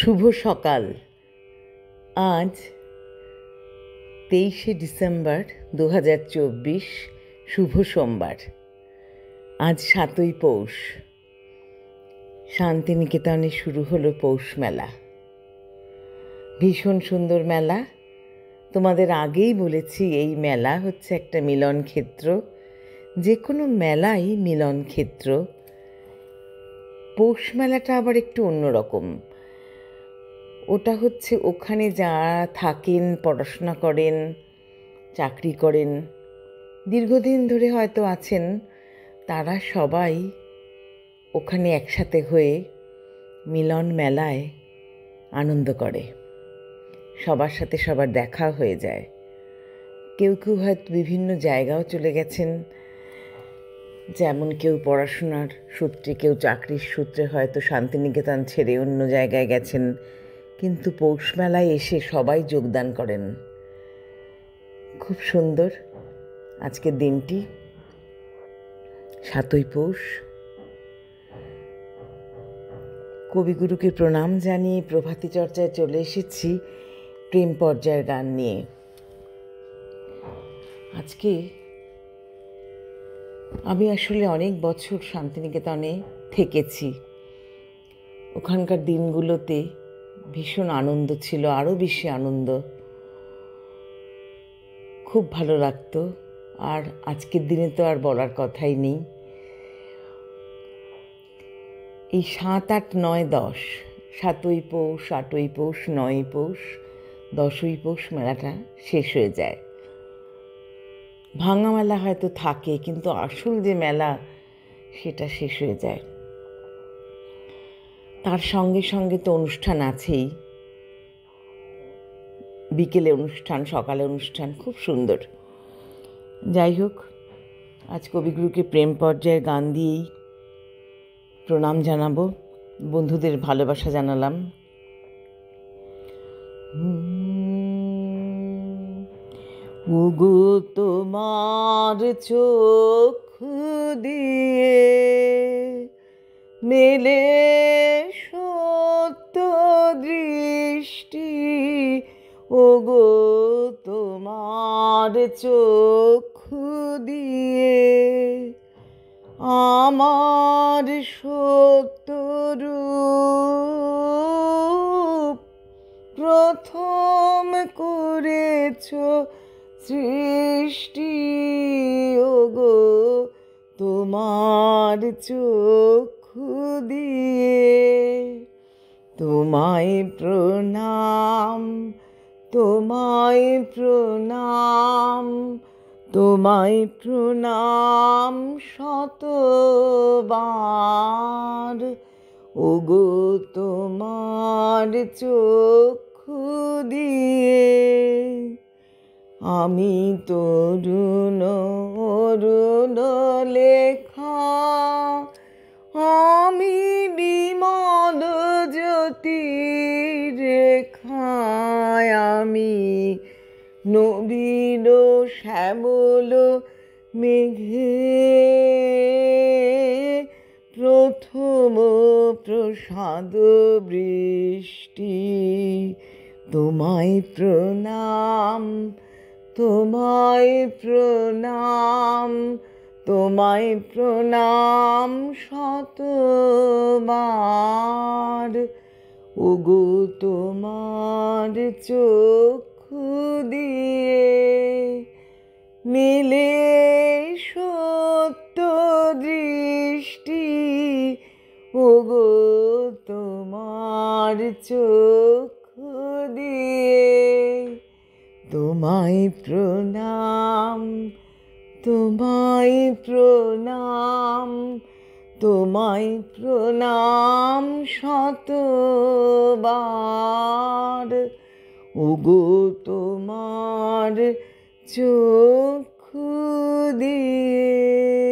শুভ সকাল। আজ 23শে ডিসেম্বর 2024, শুভ সোমবার। আজ 7ই পৌষ। শান্তিনিকেতনে শুরু হলো পৌষ মেলা। ভীষণ সুন্দর মেলা। তোমাদের আগেই বলেছি এই মেলা হচ্ছে একটা মিলন ক্ষেত্র। যে কোনো মেলাই মিলন ক্ষেত্র। পৌষ মেলাটা আবার একটু অন্যরকম। ওটা হচ্ছে ওখানে যারা থাকেন, পড়াশোনা করেন, চাকরি করেন, দীর্ঘদিন ধরে হয়তো আছেন, তারা সবাই ওখানে একসাথে হয়ে মিলন মেলায় আনন্দ করে। সবার সাথে সবার দেখা হয়ে যায়। কেউ কেউ হয়তো বিভিন্ন জায়গাও চলে গেছেন, যেমন কেউ পড়াশোনার সূত্রে, কেউ চাকরির সূত্রে হয়তো শান্তিনিকেতন ছেড়ে অন্য জায়গায় গেছেন, কিন্তু পৌষ মেলায় এসে সবাই যোগদান করেন। খুব সুন্দর আজকের দিনটি, 7ই পৌষ। কবিগুরুকে প্রণাম জানিয়ে প্রভাতী চর্চায় চলে এসেছি প্রেম পর্যায়ের গান নিয়ে। আজকে আমি আসলে অনেক বছর শান্তিনিকেতনে থেকেছি। ওখানকার দিনগুলোতে ভীষণ আনন্দ ছিল, আরও বেশি আনন্দ। খুব ভালো লাগতো। আর আজকের দিনে তো আর বলার কথাই নেই। এই 7, 8, 9, 10, 7ই পৌষ, 8ই পৌষ, 9ই পৌষ, 10ই পৌষ মেলাটা শেষ হয়ে যায়। ভাঙা মেলা হয়তো থাকে, কিন্তু আসল যে মেলা সেটা শেষ হয়ে যায়। তার সঙ্গে সঙ্গে তো অনুষ্ঠান আছেই। বিকেলে অনুষ্ঠান, সকালে অনুষ্ঠান, খুব সুন্দর। যাই হোক, আজ কবিগুরুকে প্রেম পর্যায়ের গান দিয়েই প্রণাম জানাবো, বন্ধুদের ভালোবাসা জানালাম। ওগো তোমার চোখ দিয়ে মেলে সত্য দৃষ্টি, ওগো তোমার চোখ দিয়ে আমার সত্য রূপ প্রথম করেছ সৃষ্টি, ওগো তোমার চোখ দিয়ে তোমায় প্রণাম, তোমায় প্রণাম, তোমায় প্রণাম শতবার, ওগো তোমার চোখ দিয়ে আমি তরুণ অরুণ লেখা, আমি বিমল জ্যোতি রেখায়, আমি নবীন শ্যামল মেঘে প্রথম প্রসাদ বৃষ্টি, তোমায় প্রণাম, তোমায় প্রণাম, তোমায় প্রণাম শতবার, ওগো তোমার চোখ দিয়ে মেলে সত্য দৃষ্টি, ওগো তোমার চোখ দিয়ে তোমায় প্রণাম, তোমায় প্রণাম, তোমায় প্রণাম শতবার, ওগো তোমার চোখ দিয়ে।